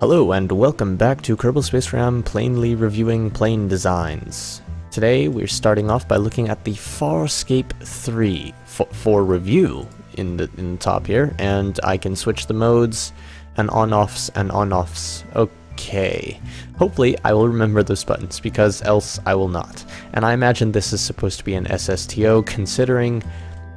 Hello and welcome back to Kerbal Space Ram Plainly Reviewing Plane Designs. Today we're starting off by looking at the Farscape 3 for review in the top here, and I can switch the modes and on-offs and on-offs. Okay. Hopefully I will remember those buttons, because else I will not. And I imagine this is supposed to be an SSTO, considering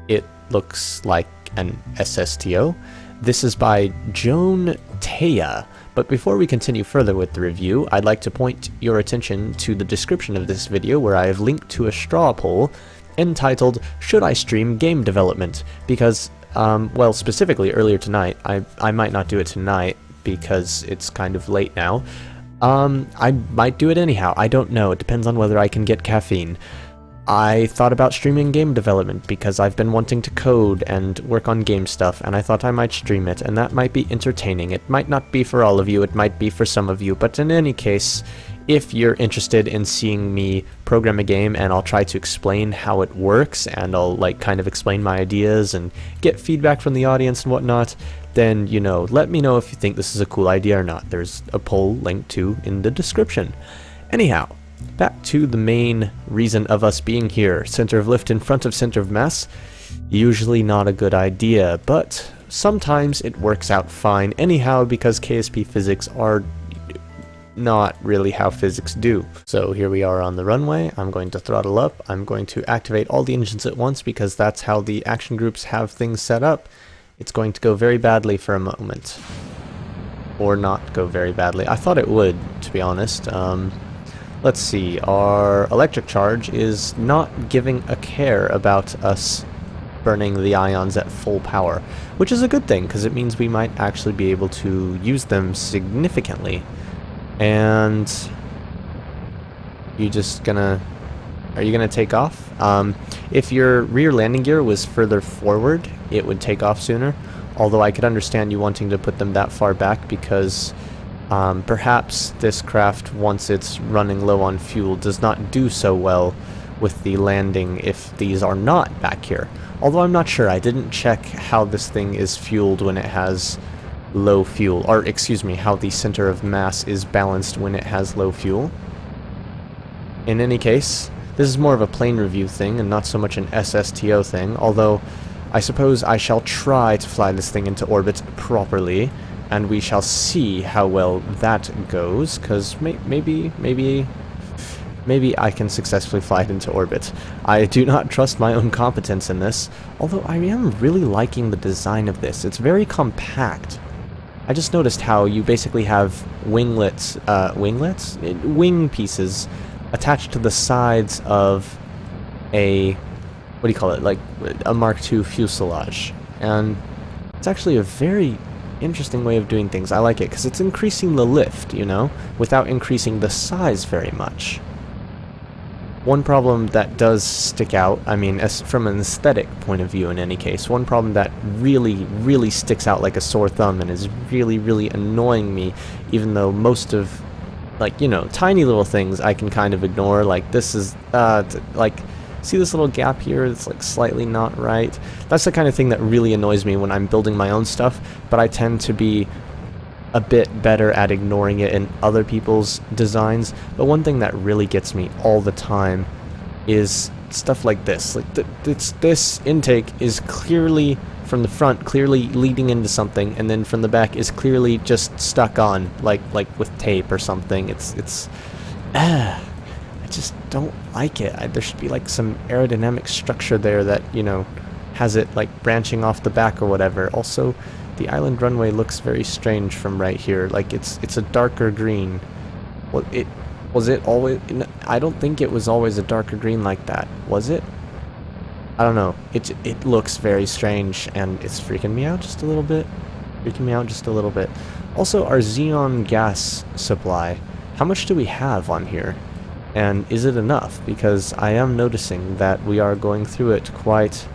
it looks like an SSTO. This is by Joan Taya. But before we continue further with the review, I'd like to point your attention to the description of this video, where I have linked to a straw poll entitled, "Should I stream game development?" Because, well, specifically earlier tonight, I might not do it tonight because it's kind of late now. I might do it anyhow, I don't know, it depends on whether I can get caffeine. I thought about streaming game development because I've been wanting to code and work on game stuff, and I thought I might stream it, and that might be entertaining. It might not be for all of you, it might be for some of you, but in any case, if you're interested in seeing me program a game and I'll try to explain how it works, and I'll like kind of explain my ideas and get feedback from the audience and whatnot, then, you know, let me know if you think this is a cool idea or not. There's a poll linked to in the description. Anyhow, back to the main reason of us being here. Center of lift in front of center of mass. Usually not a good idea, but sometimes it works out fine anyhow, because KSP physics are not really how physics do. So here we are on the runway. I'm going to throttle up. I'm going to activate all the engines at once, because that's how the action groups have things set up. It's going to go very badly for a moment. Or not go very badly. I thought it would, to be honest. Let's see, our electric charge is not giving a care about us burning the ions at full power, which is a good thing, because it means we might actually be able to use them significantly. And are you gonna take off? If your rear landing gear was further forward, it would take off sooner, although I could understand you wanting to put them that far back, because perhaps this craft, once it's running low on fuel, does not do so well with the landing if these are not back here. Although I'm not sure, I didn't check how this thing is fueled when it has low fuel, or excuse me, how the center of mass is balanced when it has low fuel. In any case, this is more of a plane review thing and not so much an SSTO thing, although I suppose I shall try to fly this thing into orbit properly, and we shall see how well that goes, because maybe I can successfully fly it into orbit. I do not trust my own competence in this, although I am really liking the design of this. It's very compact. I just noticed how you basically have wing pieces attached to the sides of a, what do you call it, like a Mark II fuselage. And it's actually a very interesting way of doing things. I like it because it's increasing the lift, you know, without increasing the size very much. One problem that does stick out, I mean, from an aesthetic point of view in any case, one problem that really sticks out like a sore thumb and is really annoying me, even though most of, like, you know, tiny little things I can kind of ignore, like this is, like, see this little gap here that's like slightly not right? That's the kind of thing that really annoys me when I'm building my own stuff, but I tend to be a bit better at ignoring it in other people's designs. But one thing that really gets me all the time is stuff like this. Like this intake is clearly from the front, clearly leading into something, and then from the back is clearly just stuck on, like with tape or something. I just don't like it. There should be like some aerodynamic structure there that, you know, has it like branching off the back or whatever. Also, the island runway looks very strange from right here. Like it's a darker green. Well, was it always? I don't think it was always a darker green like that. Was it? I don't know. It looks very strange, and it's freaking me out just a little bit. Also, our xenon gas supply. How much do we have on here? And is it enough? Because I am noticing that we are going through it quite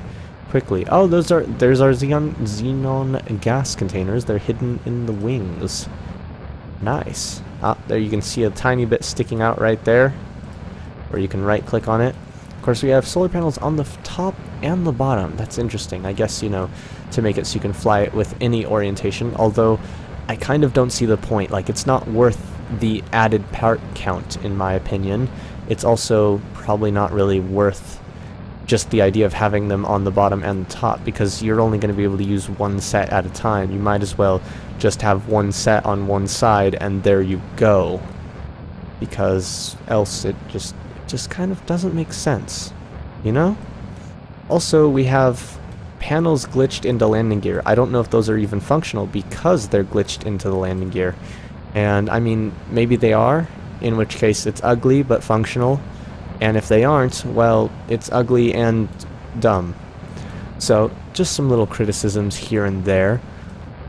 quickly. Oh, there's our xenon gas containers. They're hidden in the wings. Nice. There you can see a tiny bit sticking out right there, where you can right click on it. Of course, we have solar panels on the top and the bottom. That's interesting. I guess, you know, to make it so you can fly it with any orientation, although I kind of don't see the point. Like, it's not worth the added part count, in my opinion. It's also probably not really worth just the idea of having them on the bottom and the top, because you're only going to be able to use one set at a time. You might as well just have one set on one side and there you go, because else it just kind of doesn't make sense, you know? Also, we have panels glitched into landing gear. I don't know if those are even functional because they're glitched into the landing gear. And I mean, maybe they are, in which case it's ugly but functional. And if they aren't, well, it's ugly and dumb. So, just some little criticisms here and there.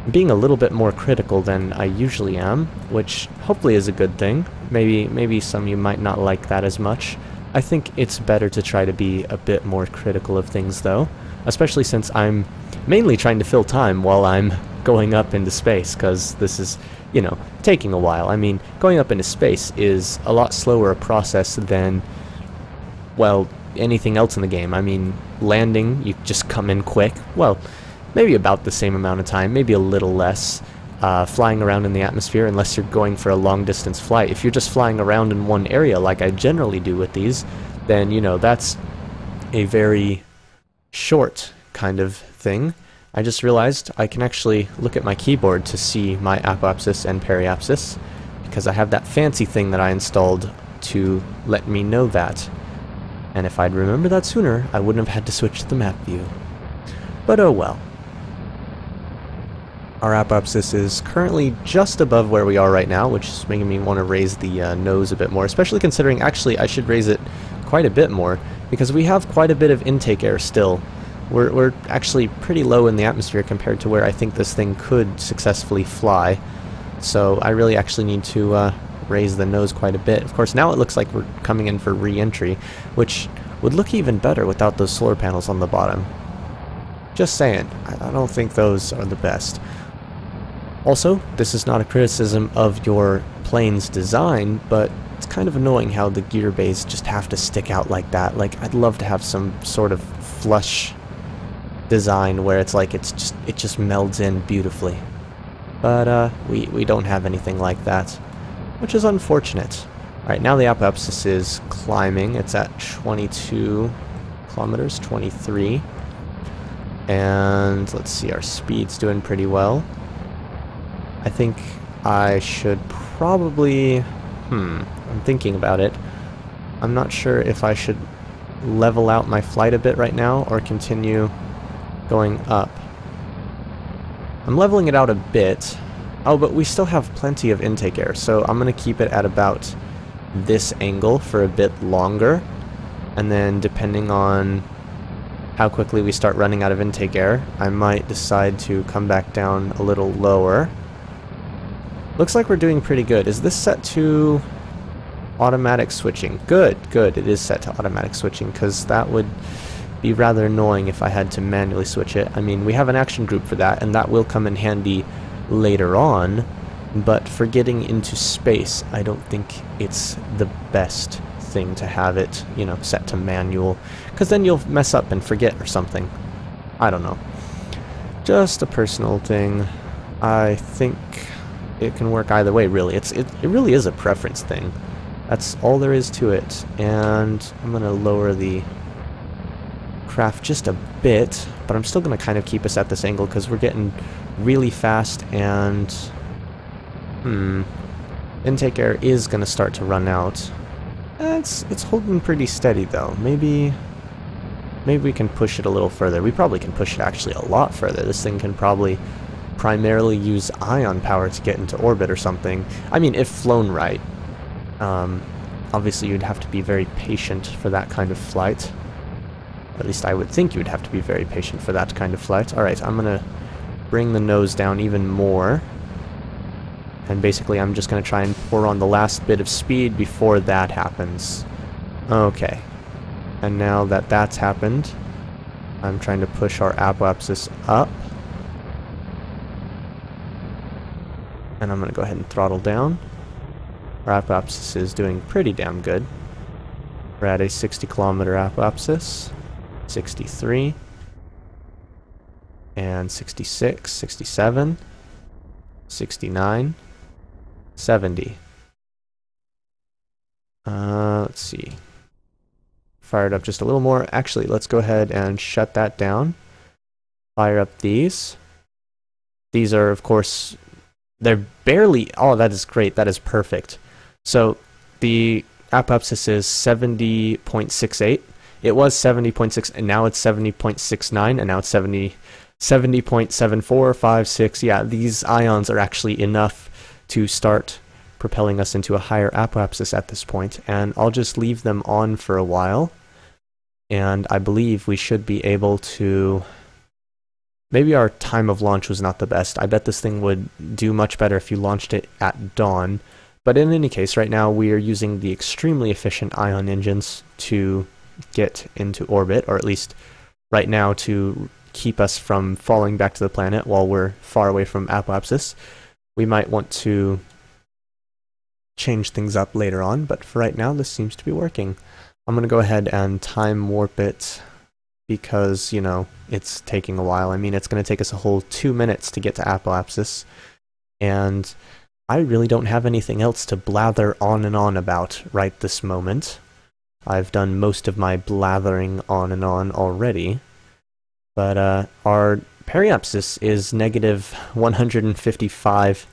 I'm being a little bit more critical than I usually am, which hopefully is a good thing. Maybe some of you might not like that as much. I think it's better to try to be a bit more critical of things, though. Especially since I'm mainly trying to fill time while I'm going up into space, because this is, you know, taking a while. I mean, going up into space is a lot slower a process than, well, anything else in the game. I mean, landing, you just come in quick. Well, maybe about the same amount of time, maybe a little less. Flying around in the atmosphere, unless you're going for a long-distance flight. If you're just flying around in one area, like I generally do with these, then, you know, that's a very short kind of thing. I just realized I can actually look at my keyboard to see my apoapsis and periapsis, because I have that fancy thing that I installed to let me know that. And if I'd remembered that sooner, I wouldn't have had to switch to the map view. But oh well. Our apoapsis is currently just above where we are right now, which is making me want to raise the nose a bit more, especially considering actually I should raise it quite a bit more, because we have quite a bit of intake air still. We're actually pretty low in the atmosphere compared to where I think this thing could successfully fly. So I really actually need to raise the nose quite a bit. Of course, now it looks like we're coming in for re-entry, which would look even better without those solar panels on the bottom. Just saying, I don't think those are the best. Also, this is not a criticism of your plane's design, but it's kind of annoying how the gear bays just have to stick out like that. Like, I'd love to have some sort of flush design where it's like it just melds in beautifully. But we don't have anything like that, which is unfortunate. Alright, now the apoapsis is climbing. It's at 22 kilometers, 23. And let's see, our speed's doing pretty well. I think I should probably... I'm thinking about it. I'm not sure if I should level out my flight a bit right now or continue going up. I'm leveling it out a bit. Oh, but we still have plenty of intake air, so I'm going to keep it at about this angle for a bit longer. And then depending on how quickly we start running out of intake air, I might decide to come back down a little lower. Looks like we're doing pretty good. Is this set to automatic switching? Good, good. It is set to automatic switching, because that would be rather annoying if I had to manually switch it. I mean, we have an action group for that, and that will come in handy later on, but for getting into space, I don't think it's the best thing to have it, you know, set to manual, because then you'll mess up and forget or something. I don't know. Just a personal thing. I think it can work either way, really. It really is a preference thing. That's all there is to it. And I'm going to lower the craft just a bit, but I'm still going to kind of keep us at this angle because we're getting really fast, and intake air is going to start to run out. It's holding pretty steady though. Maybe we can push it a little further. We probably can push it actually a lot further. This thing can probably primarily use ion power to get into orbit or something. I mean, if flown right. Obviously you'd have to be very patient for that kind of flight. At least I would think you would have to be very patient for that kind of flight. Alright, I'm gonna bring the nose down even more. And basically I'm just gonna try and pour on the last bit of speed before that happens. Okay. And now that that's happened, I'm trying to push our apoapsis up. And I'm gonna go ahead and throttle down. Our apoapsis is doing pretty damn good. We're at a 60-kilometer apoapsis. 63. And 66, 67. 69, 70. Let's see. Fire it up just a little more. Actually, let's go ahead and shut that down. Fire up these. These are, of course, they're barely... Oh, that is great. That is perfect. So the apoapsis is 70.68. It was 70.6, and now it's 70.69, and now it's 70.74, 5, 6. Yeah, these ions are actually enough to start propelling us into a higher apoapsis at this point, and I'll just leave them on for a while, and I believe we should be able to... Maybe our time of launch was not the best. I bet this thing would do much better if you launched it at dawn, but in any case, right now we are using the extremely efficient ion engines to get into orbit, or at least right now to keep us from falling back to the planet while we're far away from apoapsis. We might want to change things up later on, but for right now this seems to be working. I'm going to go ahead and time warp it because, you know, it's taking a while. I mean, it's going to take us a whole 2 minutes to get to apoapsis, and I really don't have anything else to blather on and on about right this moment. I've done most of my blathering on and on already, but our periapsis is negative 155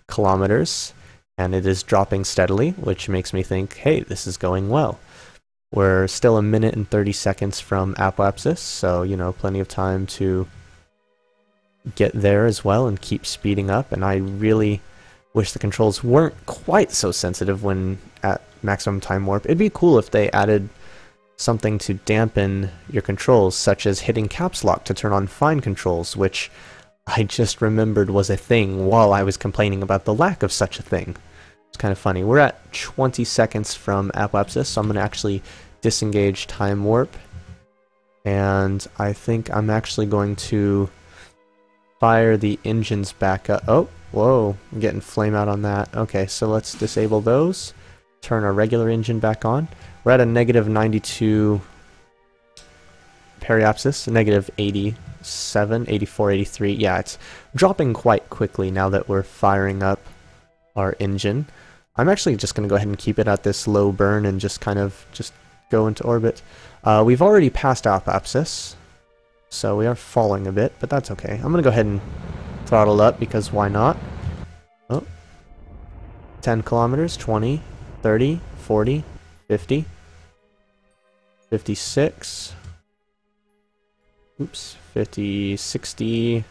kilometers, and it is dropping steadily, which makes me think, hey, this is going well. We're still 1 minute and 30 seconds from apoapsis, so, you know, plenty of time to get there as well and keep speeding up, and I really wish the controls weren't quite so sensitive when at maximum time warp. It'd be cool if they added something to dampen your controls, such as hitting caps lock to turn on fine controls, which I just remembered was a thing while I was complaining about the lack of such a thing. It's kind of funny. We're at 20 seconds from apoapsis, so I'm going to actually disengage time warp, and I think I'm actually going to fire the engines back up. Oh, whoa, I'm getting flame out on that. Okay, so let's disable those, turn our regular engine back on. We're at a negative 92 periapsis, negative 87, 84, 83. Yeah, it's dropping quite quickly now that we're firing up our engine. I'm actually just going to go ahead and keep it at this low burn and just kind of just go into orbit. We've already passed apoapsis, so we are falling a bit, but that's okay. I'm going to go ahead and throttle up because why not? Oh, 10 kilometers, 20, 30, 40, 50, 56, oops, 50, 60,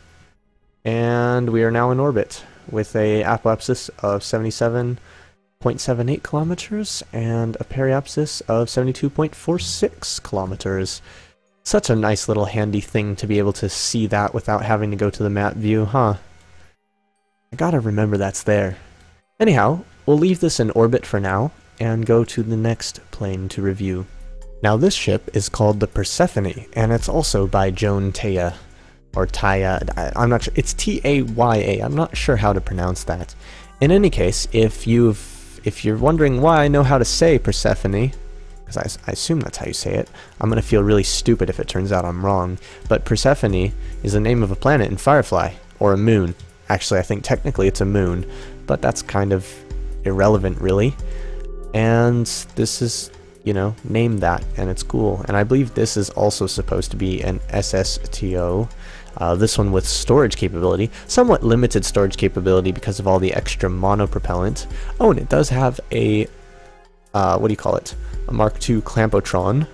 and we are now in orbit with a apoapsis of 77.78 kilometers and a periapsis of 72.46 kilometers. Such a nice little handy thing to be able to see that without having to go to the map view, huh? I gotta remember that's there. Anyhow, we'll leave this in orbit for now and go to the next plane to review. Now this ship is called the Persephone, and it's also by Joan Taya, or Taya, I'm not sure, it's T-A-Y-A, I'm not sure how to pronounce that. In any case, if you're wondering why I know how to say Persephone, because I assume that's how you say it, I'm going to feel really stupid if it turns out I'm wrong, but Persephone is the name of a planet in Firefly, or a moon. Actually, I think technically it's a moon, but that's kind of irrelevant, really. And this is, you know, named that, and it's cool. And I believe this is also supposed to be an SSTO. This one with storage capability, somewhat limited storage capability because of all the extra monopropellant. Oh, and it does have a, what do you call it? A Mark II Clampotron.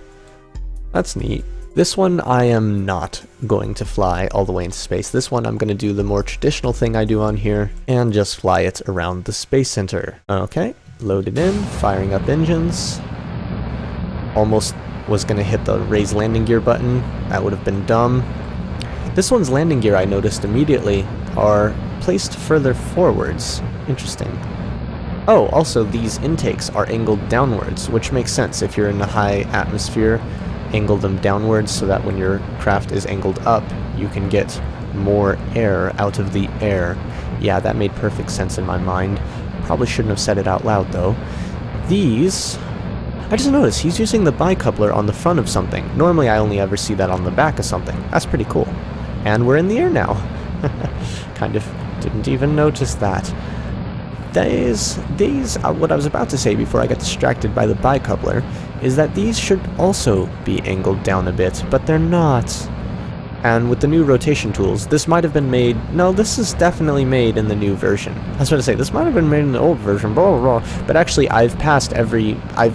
That's neat. This one I am not going to fly all the way into space. This one I'm going to do the more traditional thing I do on here and just fly it around the Space Center. Okay, loaded in, firing up engines. Almost was going to hit the raise landing gear button. That would have been dumb. This one's landing gear, I noticed immediately, are placed further forwards. Interesting. Oh, also these intakes are angled downwards, which makes sense. If you're in a high atmosphere, angle them downwards so that when your craft is angled up, you can get more air out of the air. Yeah, that made perfect sense in my mind. Probably shouldn't have said it out loud, though. These... I just noticed he's using the bicoupler on the front of something. Normally I only ever see that on the back of something. That's pretty cool. And we're in the air now. Kind of Didn't even notice that. These, what I was about to say before I got distracted by the bicoupler, is that these should also be angled down a bit, but they're not. And with the new rotation tools, this might have been made... No, this is definitely made in the new version. I was going to say, this might have been made in the old version, blah, blah, blah. But actually, I've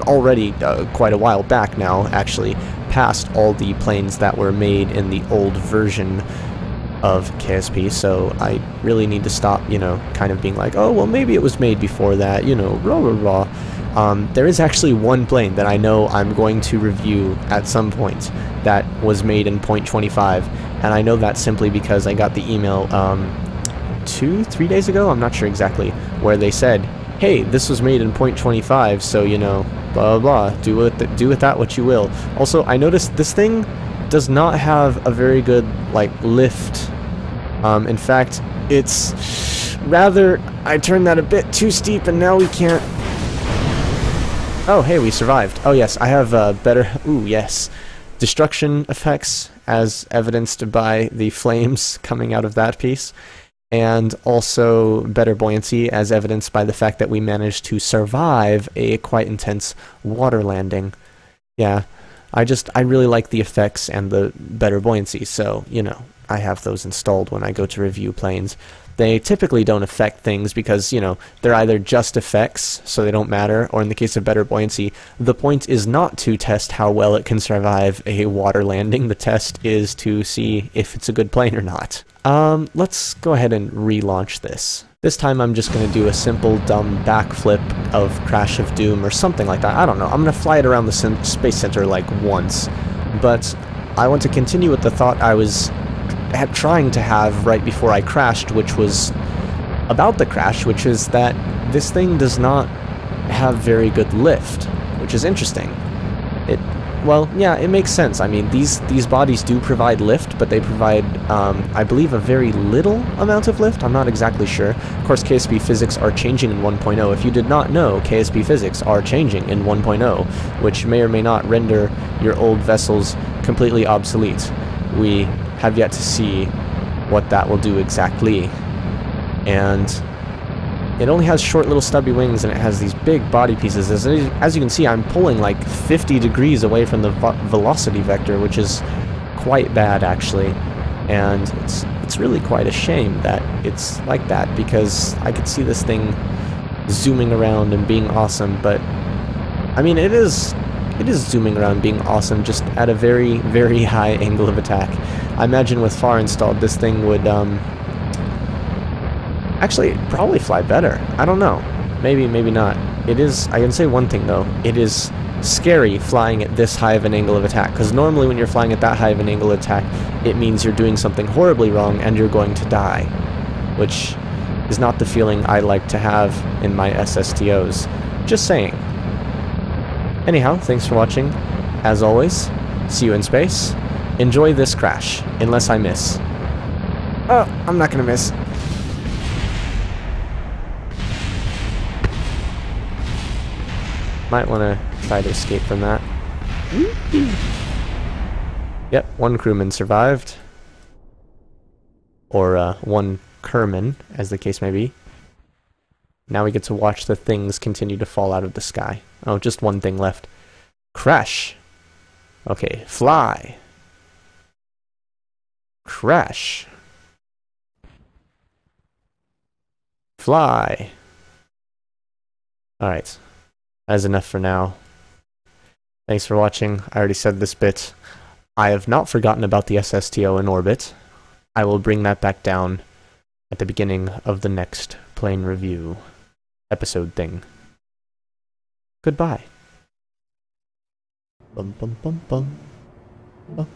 already, quite a while back now, actually, passed all the planes that were made in the old version of KSP, so I really need to stop, you know, kind of being like, oh, well, maybe it was made before that, you know, blah, blah, blah. There is actually one plane that I know I'm going to review at some point that was made in 0.25, and I know that simply because I got the email 2-3 days ago, I'm not sure exactly, where they said, hey, this was made in 0.25, so, you know, blah, blah, blah, do with that what you will. Also, I noticed this thing does not have a very good, like, lift. In fact, it's rather... I turned that a bit too steep, and now we can't... Oh, hey, we survived. Oh, yes, I have better... Ooh, yes. Destruction effects, as evidenced by the flames coming out of that piece. And also better buoyancy, as evidenced by the fact that we managed to survive a quite intense water landing. Yeah. I really like the effects and the better buoyancy, so, you know, I have those installed when I go to review planes. They typically don't affect things because, you know, they're either just effects, so they don't matter, or in the case of better buoyancy, the point is not to test how well it can survive a water landing. The test is to see if it's a good plane or not. Let's go ahead and relaunch this. This time I'm just going to do a simple, dumb backflip of Crash of Doom or something like that. I don't know. I'm going to fly it around the Space Center like once. But I want to continue with the thought I was trying to have right before I crashed, which was about the crash, which is that this thing does not have very good lift, which is interesting. Well, yeah, it makes sense. I mean, these bodies do provide lift, but they provide, I believe, a very little amount of lift. I'm not exactly sure. Of course, KSP physics are changing in 1.0. If you did not know, KSP physics are changing in 1.0, which may or may not render your old vessels completely obsolete. We have yet to see what that will do exactly. And it only has short little stubby wings, and it has these big body pieces. As you can see, I'm pulling like 50 degrees away from the velocity vector, which is quite bad, actually. And it's really quite a shame that it's like that, because I could see this thing zooming around and being awesome, but I mean, it is zooming around being awesome, just at a very, very high angle of attack. I imagine with FAR installed, this thing would, actually, probably fly better. I don't know. Maybe, maybe not. It is... I can say one thing, though. It is scary flying at this high of an angle of attack, because normally when you're flying at that high of an angle of attack, it means you're doing something horribly wrong and you're going to die, which is not the feeling I like to have in my SSTOs. Just saying. Anyhow, thanks for watching. As always, see you in space. Enjoy this crash, unless I miss. Oh, I'm not gonna miss. Might want to try to escape from that. Yep, one crewman survived. Or, one Kerman, as the case may be. Now we get to watch the things continue to fall out of the sky. Oh, just one thing left. Crash! Okay, fly! Crash! Fly! Alright. That is enough for now. Thanks for watching. I already said this bit. I have not forgotten about the SSTO in orbit. I will bring that back down at the beginning of the next plane review episode thing. Goodbye. Bum bum bum bum. Oh.